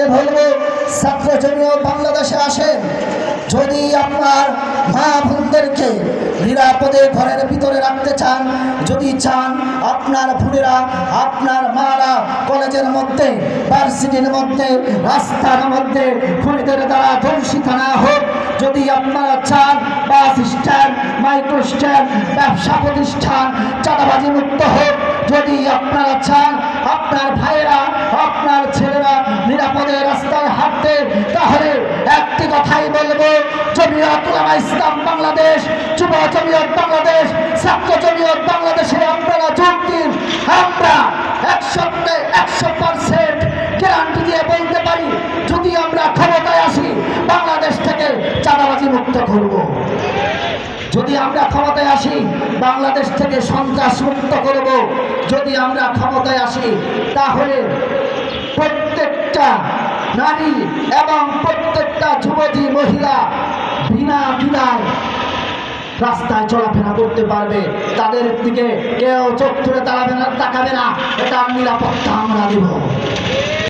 আপনাদেরকে বলবো, ছাত্র জমিয়ত বাংলাদেশে আসেন। যদি আপনার মা বোনদেরকে নিরাপদে ঘরের ভিতরে রাখতে চান, যদি চান আপনার বোনেরা, আপনার মারা কলেজের মধ্যে, ভার্সিটির মধ্যে, রাস্তার মধ্যে খুনিদের দ্বারা ধর্ষিত না হোক, যদি আপনারা চান বাস স্ট্যান্ড, মাইক্রো স্ট্যান্ড, ব্যবসা প্রতিষ্ঠান চাঁদাবাজি মুক্ত হোক, যদি আপনারা চান আপনার ভাইয়েরা, আপনার ছেলেরা নিরাপদে রাস্তায় হাঁটতে, তাহলে একটি কথাই বলবো, জমিয়ত উলামা ইসলাম বাংলাদেশ, যুব জমিয়ত বাংলাদেশ, ছাত্র জমিয়ত বাংলাদেশে আপনারা যোগ দিন। আমরা 100% গ্যারান্টি দিয়ে বলতে পারি, যদি আমরা ক্ষমতায় আসি বাংলাদেশ থেকে চাঁদাবাজি মুক্ত করব। যদি আমরা ক্ষমতায় আসি বাংলাদেশ থেকে সন্ত্রাস মুক্ত করব। যদি আমরা ক্ষমতায় আসি তাহলে প্রত্যেকটা নারী এবং প্রত্যেকটা যুবতী মহিলা বিনা দ্বিধায় রাস্তায় চলাফেরা করতে পারবে। তাদের দিকে কেউ চোখ তুলে তাকাবে না, এটা নিরাপত্তা আমরা দেব।